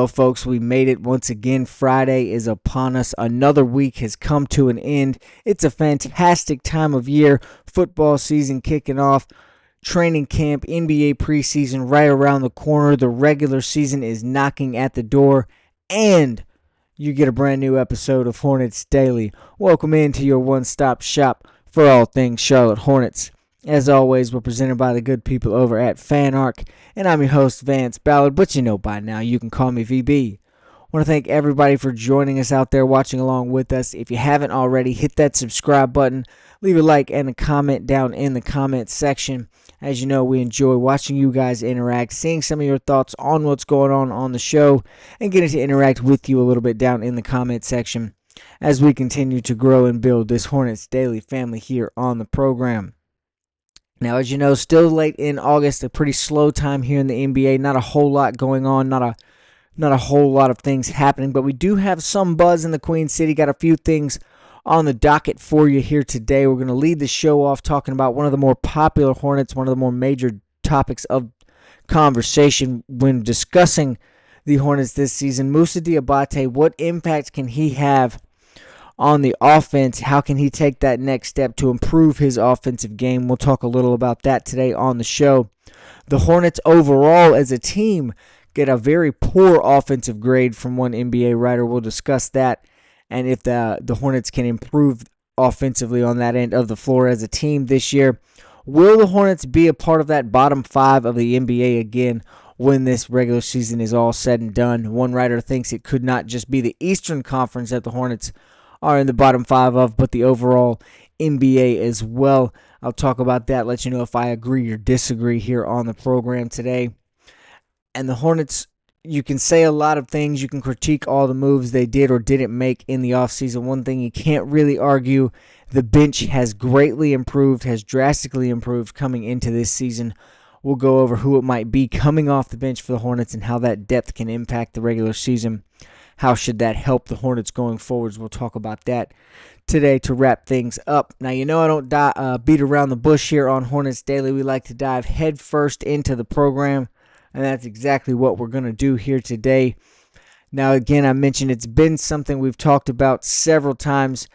Well, folks, we made it once again. Friday is upon us. Another week has come to an end. It's a fantastic time of year. Football season kicking off. Training camp, NBA preseason right around the corner. The regular season is knocking at the door. And you get a brand new episode of Hornets Daily. Welcome into your one-stop shop for all things Charlotte Hornets. As always, we're presented by the good people over at FanArc, and I'm your host, Vance Ballard, but you know by now, you can call me VB. I want to thank everybody for joining us out there, watching along with us. If you haven't already, hit that subscribe button, leave a like and a comment down in the comment section. As you know, we enjoy watching you guys interact, seeing some of your thoughts on what's going on the show, and getting to interact with you a little bit down in the comment section as we continue to grow and build this Hornets Daily family here on the program. Now, as you know, still late in August, a pretty slow time here in the NBA. Not a whole lot going on, not a whole lot of things happening, but we do have some buzz in the Queen City. Got a few things on the docket for you here today. We're going to lead the show off talking about one of the more popular Hornets, one of the more major topics of conversation when discussing the Hornets this season. Musa Diabate, what impact can he have on the offense? How can he take that next step to improve his offensive game? We'll talk a little about that today on the show. The Hornets overall as a team get a very poor offensive grade from one NBA writer. We'll discuss that and if the Hornets can improve offensively on that end of the floor as a team this year. Will the Hornets be a part of that bottom five of the NBA again when this regular season is all said and done? One writer thinks it could not just be the Eastern Conference that the Hornets are in the bottom five of, but the overall NBA as well. I'll talk about that, let you know if I agree or disagree here on the program today. And the Hornets, you can say a lot of things. You can critique all the moves they did or didn't make in the offseason. One thing you can't really argue, the bench has greatly improved, has drastically improved coming into this season. We'll go over who it might be coming off the bench for the Hornets and how that depth can impact the regular season. How should that help the Hornets going forwards? We'll talk about that today to wrap things up. Now, you know I don't beat around the bush here on Hornets Daily. We like to dive head first into the program, and that's exactly what we're going to do here today. Now, again, I mentioned it's been something we've talked about several times.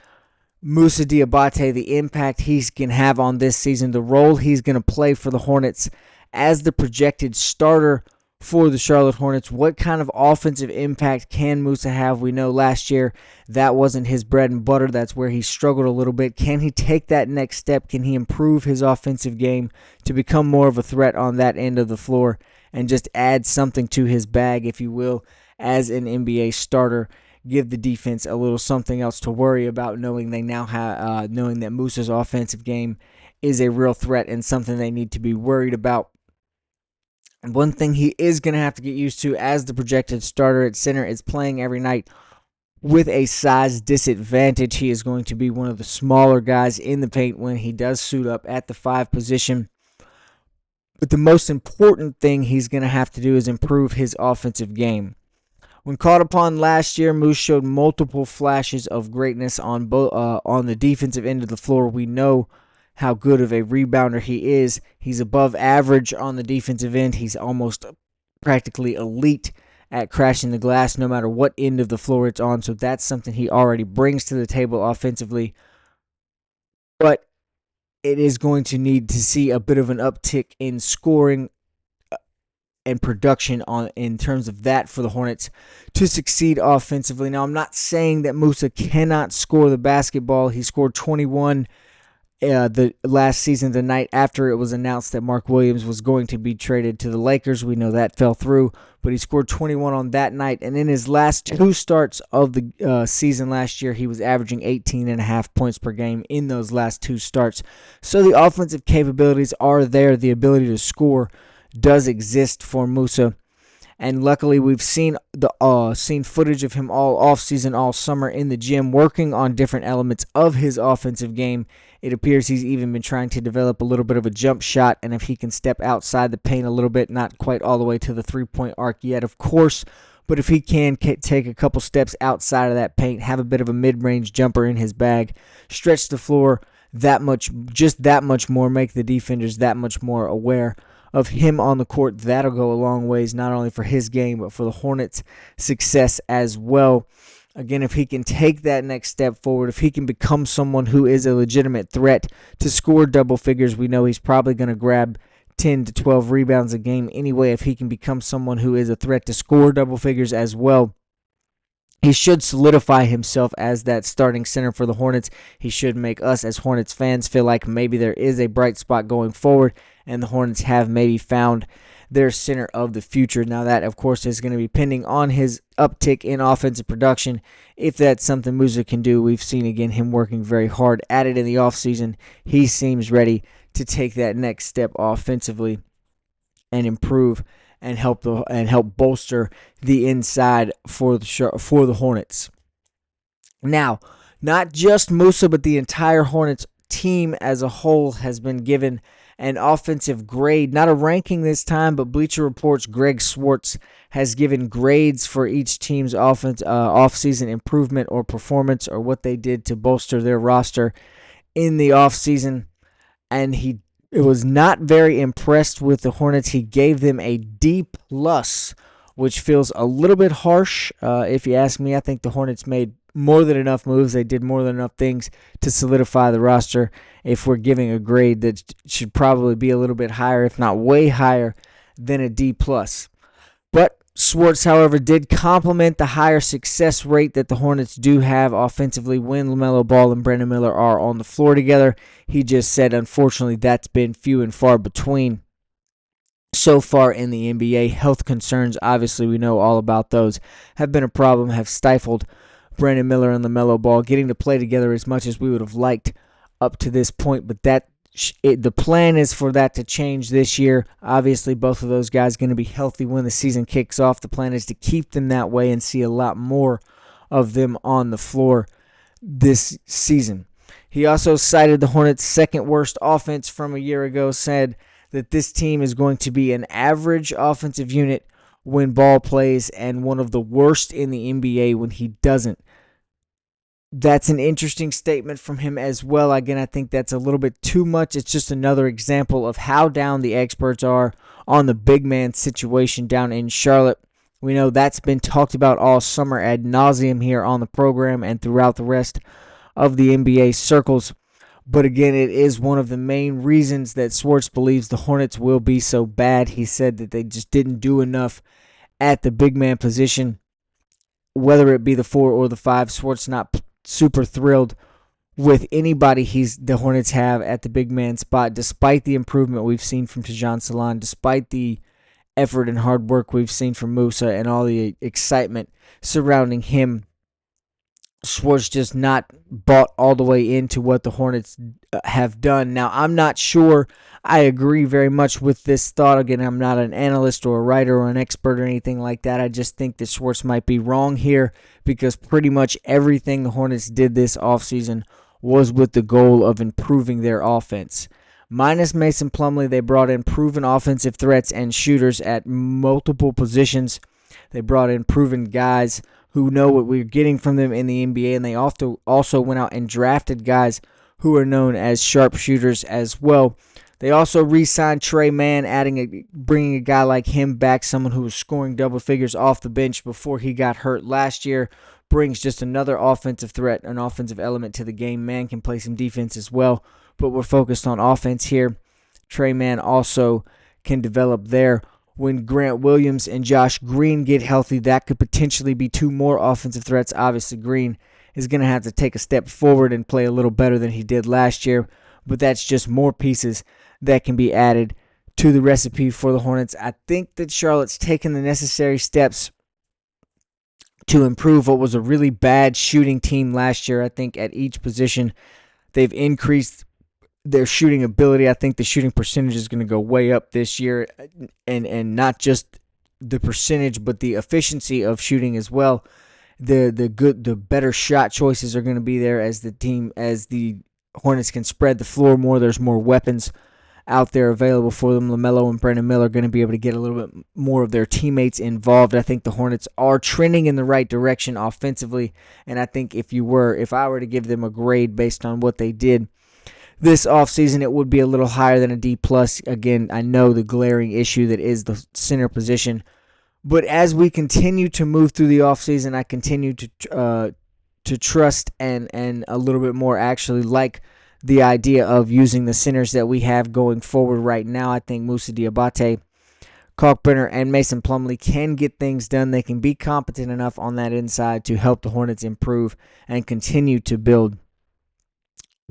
Musa Diabate, the impact he can have on this season, the role he's going to play for the Hornets as the projected starter for the Charlotte Hornets. What kind of offensive impact can Musa have? We know last year that wasn't his bread and butter. That's where he struggled a little bit. Can he take that next step? Can he improve his offensive game to become more of a threat on that end of the floor and just add something to his bag, if you will, as an NBA starter? Give the defense a little something else to worry about, knowing they now have, knowing that Musa's offensive game is a real threat and something they need to be worried about. One thing he is going to have to get used to as the projected starter at center is playing every night with a size disadvantage. He is going to be one of the smaller guys in the paint when he does suit up at the 5 position. But the most important thing he's going to have to do is improve his offensive game. When called upon last year, Moose showed multiple flashes of greatness on the defensive end of the floor. We know how good of a rebounder he is. He's above average on the defensive end. He's almost practically elite at crashing the glass no matter what end of the floor it's on. So that's something he already brings to the table offensively. But it is going to need to see a bit of an uptick in scoring and production in terms of that for the Hornets to succeed offensively. Now, I'm not saying that Musa cannot score the basketball. He scored 21 the last season, the night after it was announced that Mark Williams was going to be traded to the Lakers. We know that fell through, but he scored 21 on that night. And in his last 2 starts of the season last year, he was averaging 18.5 points per game in those last 2 starts. So the offensive capabilities are there. The ability to score does exist for Musa. And luckily, we've seen footage of him all offseason, all summer in the gym, working on different elements of his offensive game. It appears he's even been trying to develop a little bit of a jump shot, and if he can step outside the paint a little bit, not quite all the way to the three-point arc yet, of course, but if he can take a couple steps outside of that paint, have a bit of a mid-range jumper in his bag, stretch the floor that much more, make the defenders that much more aware of him on the court, that'll go a long ways, not only for his game, but for the Hornets' success as well. Again, if he can take that next step forward, if he can become someone who is a legitimate threat to score double figures, we know he's probably going to grab 10 to 12 rebounds a game anyway. If he can become someone who is a threat to score double figures as well, he should solidify himself as that starting center for the Hornets. He should make us as Hornets fans feel like maybe there is a bright spot going forward, and the Hornets have maybe found their center of the future. Now that, of course, is going to be pending on his uptick in offensive production. If that's something Musa can do, we've seen, again, him working very hard at it in the offseason. He seems ready to take that next step offensively and improve and help bolster the inside for the Hornets. Now, not just Musa, but the entire Hornets team as a whole has been given an offensive grade. Not a ranking this time, but Bleacher Report's Greg Swartz has given grades for each team's offseason improvement or performance, or what they did to bolster their roster in the offseason. And he was not very impressed with the Hornets. He gave them a D+, which feels a little bit harsh. If you ask me, I think the Hornets made more than enough moves. They did more than enough things to solidify the roster. If we're giving a grade, that should probably be a little bit higher, if not way higher, than a D+. But Swartz, however, did compliment the higher success rate that the Hornets do have offensively when LaMelo Ball and Brandon Miller are on the floor together. He just said, unfortunately, that's been few and far between so far in the NBA. Health concerns, obviously, we know all about those, have been a problem, have stifled Brandon Miller and LaMelo Ball getting to play together as much as we would have liked up to this point. But the plan is for that to change this year. Obviously, both of those guys are going to be healthy when the season kicks off. The plan is to keep them that way and see a lot more of them on the floor this season. He also cited the Hornets' second worst offense from a year ago, said that this team is going to be an average offensive unit when Ball plays and one of the worst in the NBA when he doesn't. That's an interesting statement from him as well. Again, I think that's a little bit too much. It's just another example of how down the experts are on the big man situation down in Charlotte. We know that's been talked about all summer ad nauseum here on the program and throughout the rest of the NBA circles. But again, it is one of the main reasons that Swartz believes the Hornets will be so bad. He said that they just didn't do enough at the big man position, whether it be the 4 or the 5. Swartz not super thrilled with anybody the Hornets have at the big man spot, despite the improvement we've seen from Tajon Salon, despite the effort and hard work we've seen from Musa and all the excitement surrounding him. Swartz just not bought all the way into what the Hornets have done. Now, I'm not sure I agree very much with this thought. Again, I'm not an analyst or a writer or an expert or anything like that. I just think that Swartz might be wrong here because pretty much everything the Hornets did this offseason was with the goal of improving their offense. Minus Mason Plumlee, they brought in proven offensive threats and shooters at multiple positions. They brought in proven guys who know what we're getting from them in the NBA, and they also went out and drafted guys who are known as sharpshooters as well. They also re-signed Trey Mann, bringing a guy like him back, someone who was scoring double figures off the bench before he got hurt last year, brings just another offensive threat, an offensive element to the game. Mann can play some defense as well, but we're focused on offense here. Trey Mann also can develop there. When Grant Williams and Josh Green get healthy, that could potentially be 2 more offensive threats. Obviously, Green is going to have to take a step forward and play a little better than he did last year, but that's just more pieces that can be added to the recipe for the Hornets. I think that Charlotte's taken the necessary steps to improve what was a really bad shooting team last year. I think at each position they've increased their shooting ability. I think the shooting percentage is going to go way up this year, and not just the percentage, but the efficiency of shooting as well. The better shot choices are going to be there as the Hornets can spread the floor more. There's more weapons out there available for them. LaMelo and Brandon Miller are going to be able to get a little bit more of their teammates involved. I think the Hornets are trending in the right direction offensively, and I think if I were to give them a grade based on what they did this offseason, it would be a little higher than a D+. Again, I know the glaring issue that is the center position. But as we continue to move through the offseason, I continue to trust and a little bit more actually like the idea of using the centers that we have going forward right now. I think Musa Diabate, Kalkbrenner, and Mason Plumlee can get things done. They can be competent enough on that inside to help the Hornets improve and continue to build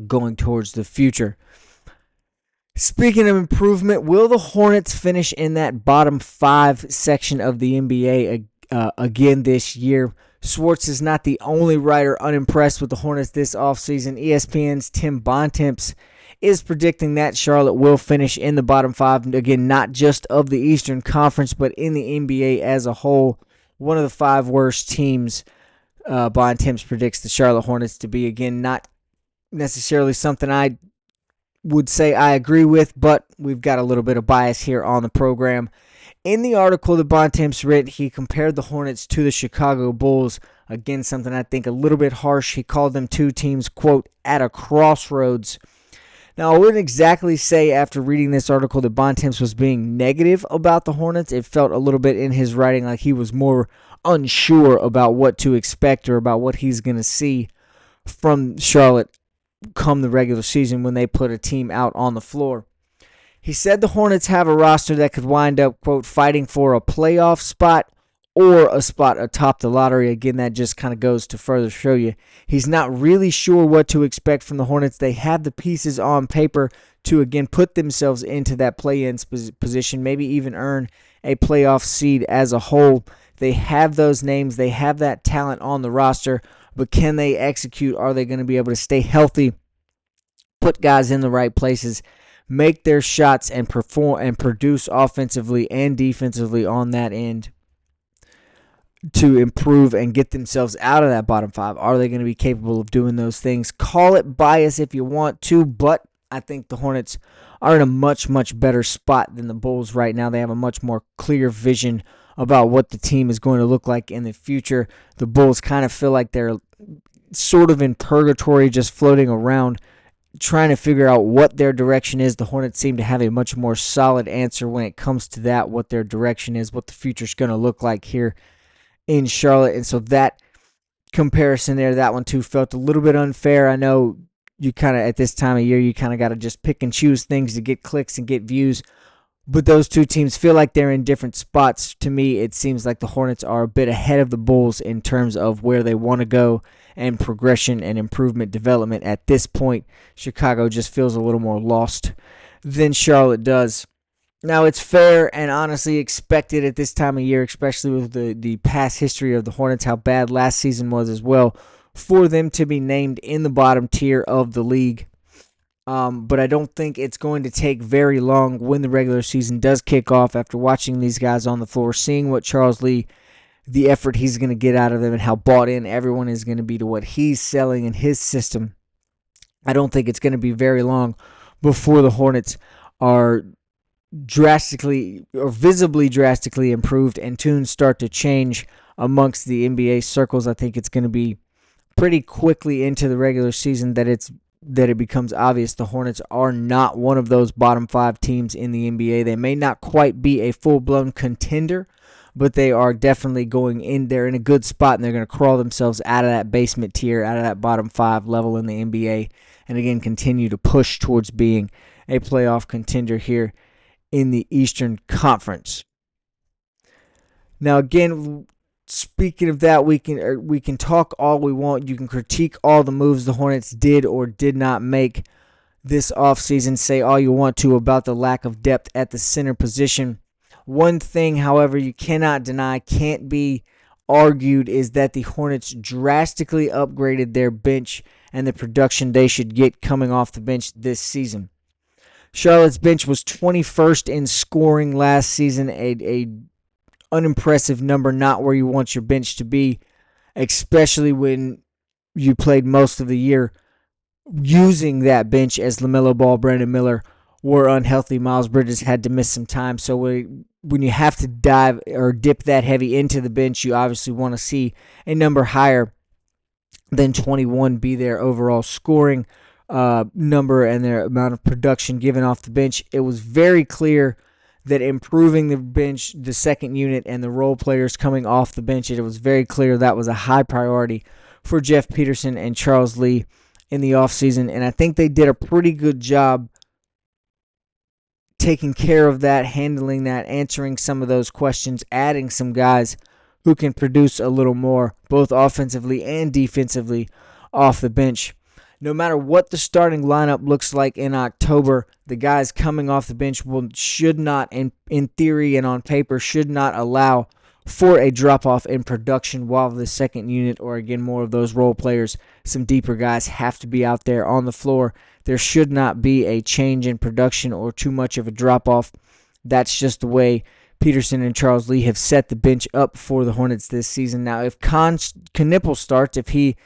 going towards the future. Speaking of improvement, will the Hornets finish in that bottom 5 section of the NBA again this year? Schwartz is not the only writer unimpressed with the Hornets this offseason. ESPN's Tim Bontemps is predicting that Charlotte will finish in the bottom 5, again, not just of the Eastern Conference, but in the NBA as a whole. One of the 5 worst teams, Bontemps predicts the Charlotte Hornets to be. Again, not necessarily something I would say I agree with, but we've got a little bit of bias here on the program. In the article that Bontemps wrote, he compared the Hornets to the Chicago Bulls. Again, something I think a little bit harsh. He called them 2 teams, quote, at a crossroads. Now, I wouldn't exactly say after reading this article that Bontemps was being negative about the Hornets. It felt a little bit in his writing like he was more unsure about what to expect or about what he's going to see from Charlotte come the regular season when they put a team out on the floor. He said the Hornets have a roster that could wind up, quote, fighting for a playoff spot or a spot atop the lottery. Again, that just kind of goes to further show you he's not really sure what to expect from the Hornets. They have the pieces on paper to, again, put themselves into that play-in position, maybe even earn a playoff seed as a whole. They have those names. They have that talent on the roster. But can they execute? Are they going to be able to stay healthy, put guys in the right places, make their shots, and perform and produce offensively and defensively on that end to improve and get themselves out of that bottom 5? Are they going to be capable of doing those things? Call it bias if you want to, but I think the Hornets are in a much, much better spot than the Bulls right now. They have a much more clear vision about what the team is going to look like in the future. The Bulls kind of feel like they're sort of in purgatory, just floating around, trying to figure out what their direction is. The Hornets seem to have a much more solid answer when it comes to that, what their direction is, what the future's going to look like here in Charlotte. And so that comparison there, that one too, felt a little bit unfair. I know you kind of, at this time of year, you kind of got to just pick and choose things to get clicks and get views. But those 2 teams feel like they're in different spots. To me, it seems like the Hornets are a bit ahead of the Bulls in terms of where they want to go and progression and improvement development at this point. Chicago just feels a little more lost than Charlotte does. Now, it's fair and honestly expected at this time of year, especially with the past history of the Hornets, how bad last season was as well, for them to be named in the bottom tier of the league. But I don't think it's going to take very long when the regular season does kick off after watching these guys on the floor, seeing what Charles Lee, the effort he's going to get out of them and how bought in everyone is going to be to what he's selling in his system. I don't think it's going to be very long before the Hornets are drastically or visibly drastically improved and tunes start to change amongst the NBA circles. I think it's going to be pretty quickly into the regular season that it becomes obvious the Hornets are not one of those bottom 5 teams in the NBA. They may not quite be a full-blown contender, but they are definitely going in there in a good spot, and they're going to crawl themselves out of that basement tier, out of that bottom 5 level in the NBA, and again continue to push towards being a playoff contender here in the Eastern Conference. Now, again, speaking of that, we can talk all we want. You can critique all the moves the Hornets did or did not make this offseason. Say all you want to about the lack of depth at the center position. One thing, however, you cannot deny, can't be argued, is that the Hornets drastically upgraded their bench and the production they should get coming off the bench this season. Charlotte's bench was 21st in scoring last season, a unimpressive number, not where you want your bench to be, especially when you played most of the year using that bench as LaMelo Ball, Brandon Miller were unhealthy. Miles Bridges had to miss some time. So when you have to dive or dip that heavy into the bench, you obviously want to see a number higher than 21 be their overall scoring. number and their amount of production given off the bench. It was very clear that improving the bench, the second unit, and the role players coming off the bench, it was very clear that was a high priority for Jeff Peterson and Charles Lee in the offseason. And I think they did a pretty good job taking care of that, handling that, answering some of those questions, adding some guys who can produce a little more, both offensively and defensively, off the bench. No matter what the starting lineup looks like in October, the guys coming off the bench should not, in theory and on paper, should not allow for a drop-off in production, while the second unit, or again more of those role players, some deeper guys, have to be out there on the floor. There should not be a change in production or too much of a drop-off. That's just the way Peterson and Charles Lee have set the bench up for the Hornets this season. Now, if Knippel starts, if he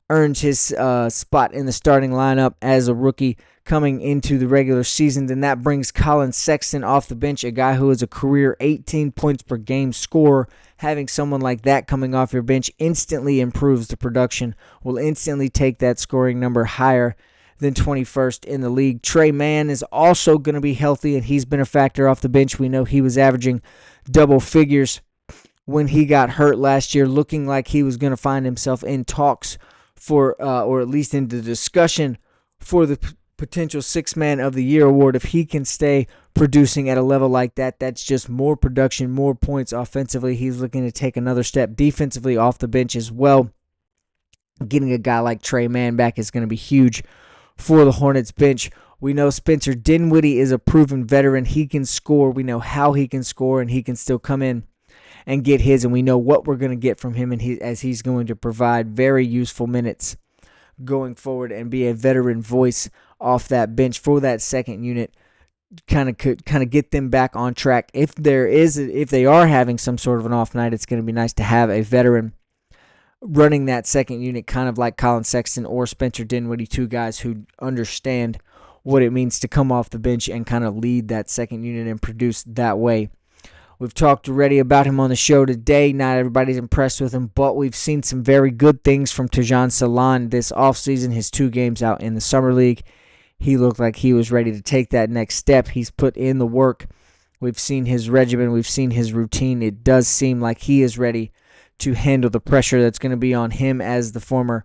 earns his spot in the starting lineup as a rookie coming into the regular season, then that brings Colin Sexton off the bench, a guy who is a career 18 points per game scorer. Having someone like that coming off your bench instantly improves the production, will instantly take that scoring number higher than 21st in the league. Trey Mann is also going to be healthy, and he's been a factor off the bench. We know he was averaging double figures when he got hurt last year, looking like he was going to find himself in talks for, or at least in the discussion for the potential Six-Man of the Year award. If he can stay producing at a level like that, that's just more production, more points offensively. He's looking to take another step defensively off the bench as well. Getting a guy like Trey Mann back is going to be huge for the Hornets bench. We know Spencer Dinwiddie is a proven veteran. He can score. We know how he can score, and he can still come in and get his, and we know what we're going to get from him, and as he's going to provide very useful minutes going forward and be a veteran voice off that bench for that second unit. Kind of get them back on track. If they are having some sort of an off night, it's going to be nice to have a veteran running that second unit, kind of like Colin Sexton or Spencer Dinwiddie, two guys who understand what it means to come off the bench and kind of lead that second unit and produce that way. We've talked already about him on the show today. Not everybody's impressed with him, but we've seen some very good things from Tajon Salon this offseason, his 2 games out in the Summer League. He looked like he was ready to take that next step. He's put in the work. We've seen his regimen. We've seen his routine. It does seem like he is ready to handle the pressure that's going to be on him as the former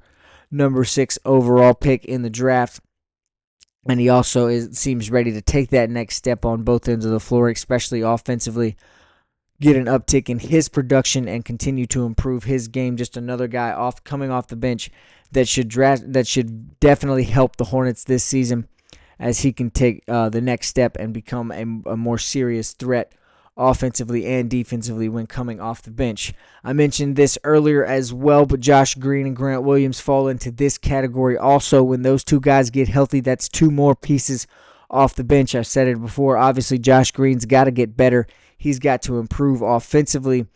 number 6 overall pick in the draft. And he also seems ready to take that next step on both ends of the floor, especially offensively. Get an uptick in his production and continue to improve his game. Just another guy coming off the bench that should definitely help the Hornets this season, as he can take the next step and become a more serious threat offensively and defensively when coming off the bench. I mentioned this earlier as well, but Josh Green and Grant Williams fall into this category also. When those two guys get healthy, that's 2 more pieces off the bench. I said it before. Obviously, Josh Green's got to get better. He's got to improve offensively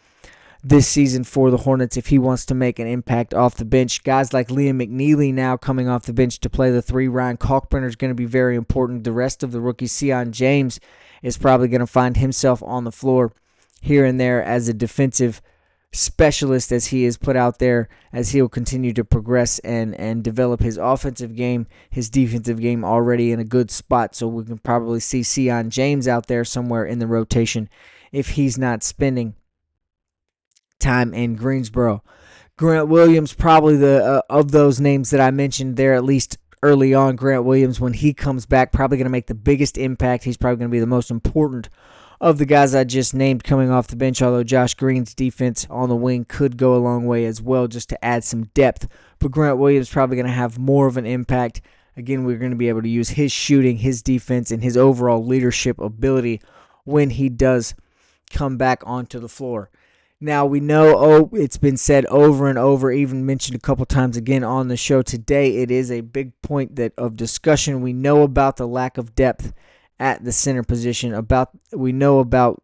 this season for the Hornets if he wants to make an impact off the bench. Guys like Liam McNeely now coming off the bench to play the 3. Ryan Kalkbrenner is going to be very important. The rest of the rookies, Sion James is probably going to find himself on the floor here and there as a defensive specialist, as he is put out there, as he'll continue to progress and develop his offensive game, his defensive game already in a good spot. So we can probably see Sion James out there somewhere in the rotation if he's not spending time in Greensboro. Grant Williams, probably the of those names that I mentioned there, at least early on. Grant Williams, when he comes back, probably going to make the biggest impact. He's probably going to be the most important of the guys I just named coming off the bench, although Josh Green's defense on the wing could go a long way as well, just to add some depth. But Grant Williams probably going to have more of an impact. Again, we're going to be able to use his shooting, his defense, and his overall leadership ability when he does come back onto the floor. Now, we know, it's been said over and over, even mentioned a couple times again on the show today, it is a big point of discussion. We know about the lack of depth at the center position. We know about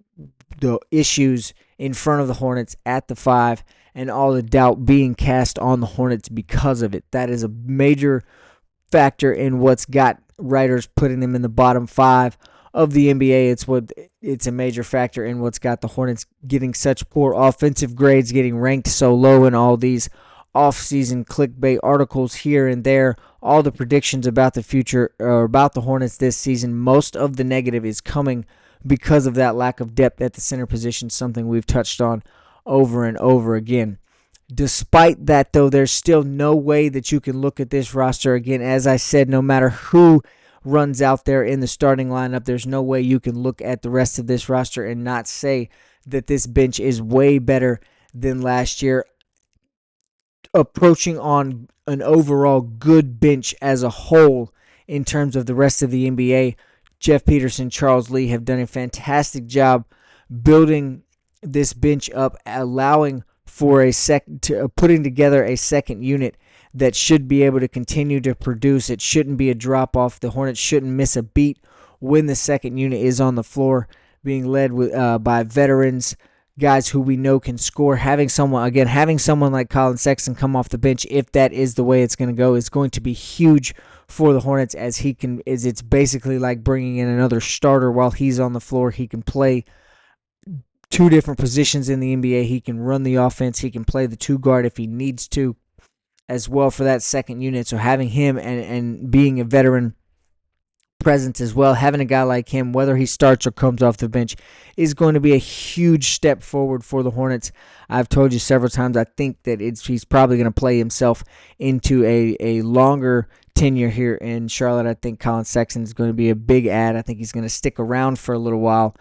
the issues in front of the Hornets at the 5 and all the doubt being cast on the Hornets because of it. That is a major factor in what's got writers putting them in the bottom 5 of the NBA. It's a major factor in what's got the Hornets getting such poor offensive grades, getting ranked so low in all these offseason clickbait articles here and there, all the predictions about the future or about the Hornets this season. Most of the negative is coming because of that lack of depth at the center position, something we've touched on over and over again. Despite that, though, there's still no way that you can look at this roster again. As I said, no matter who runs out there in the starting lineup, there's no way you can look at the rest of this roster and not say that this bench is way better than last year, approaching on an overall good bench as a whole in terms of the rest of the NBA. Jeff Peterson, Charles Lee have done a fantastic job building this bench up, allowing for putting together a second unit that should be able to continue to produce. It shouldn't be a drop off. The Hornets shouldn't miss a beat when the second unit is on the floor, being led by veterans, guys who we know can score. Having someone like Colin Sexton come off the bench, if that is the way it's going to go, is going to be huge for the Hornets, as it's basically like bringing in another starter while he's on the floor. He can play two different positions in the NBA. He can run the offense. He can play the two guard if he needs to as well for that second unit. So having him and being a veteran presence as well, having a guy like him, whether he starts or comes off the bench, is going to be a huge step forward for the Hornets. I've told you several times, I think that he's probably going to play himself into a longer tenure here in Charlotte. I think Colin Sexton is going to be a big add. I think he's going to stick around for a little while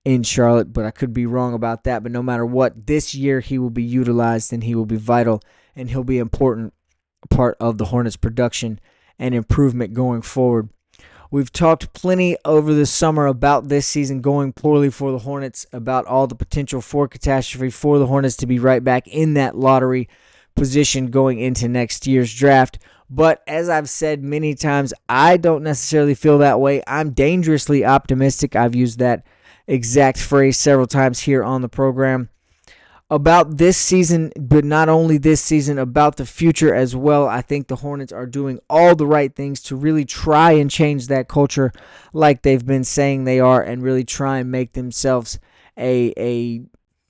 in Charlotte, but I could be wrong about that. But no matter what, this year he will be utilized and he will be vital, and he'll be an important part of the Hornets' production and improvement going forward. We've talked plenty over the summer about this season going poorly for the Hornets, about all the potential for catastrophe for the Hornets to be right back in that lottery position going into next year's draft. But as I've said many times, I don't necessarily feel that way. I'm dangerously optimistic. I've used that exact phrase several times here on the program about this season, but not only this season, about the future as well. I think the Hornets are doing all the right things to really try and change that culture like they've been saying they are, and really try and make themselves a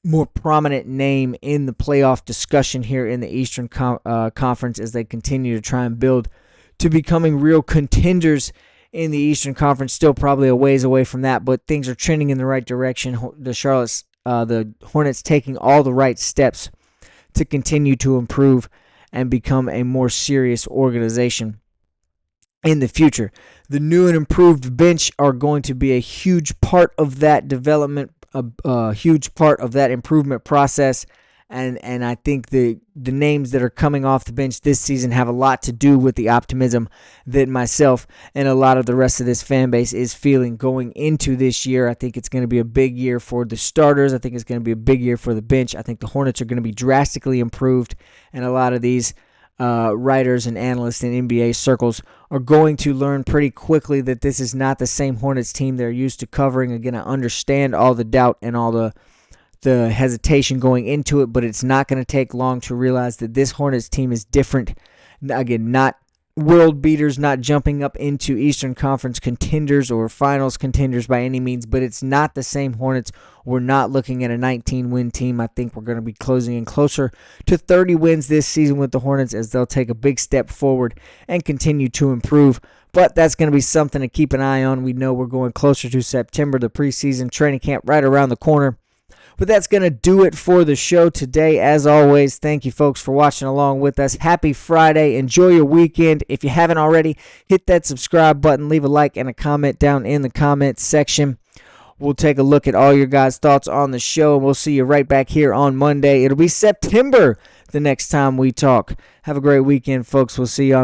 more prominent name in the playoff discussion here in the Eastern Conference, as they continue to try and build to becoming real contenders in the Eastern Conference. Still probably a ways away from that, but things are trending in the right direction. The Hornets taking all the right steps to continue to improve and become a more serious organization in the future. The new and improved bench are going to be a huge part of that development, a huge part of that improvement process. And I think the names that are coming off the bench this season have a lot to do with the optimism that myself and a lot of the rest of this fan base is feeling going into this year. I think it's going to be a big year for the starters. I think it's going to be a big year for the bench. I think the Hornets are going to be drastically improved, and a lot of these writers and analysts in NBA circles are going to learn pretty quickly that this is not the same Hornets team they're used to covering. Again, I understand all the doubt and all the hesitation going into it, but it's not going to take long to realize that this Hornets team is different. Again, not world beaters, not jumping up into Eastern Conference contenders or finals contenders by any means, but it's not the same Hornets. We're not looking at a 19-win team. I think we're going to be closing in closer to 30 wins this season with the Hornets, as they'll take a big step forward and continue to improve. But that's going to be something to keep an eye on. We know we're going closer to September, the preseason training camp right around the corner. But that's going to do it for the show today. As always, thank you folks for watching along with us. Happy Friday. Enjoy your weekend. If you haven't already, hit that subscribe button. Leave a like and a comment down in the comments section. We'll take a look at all your guys' thoughts on the show, and we'll see you right back here on Monday. It'll be September the next time we talk. Have a great weekend, folks. We'll see you on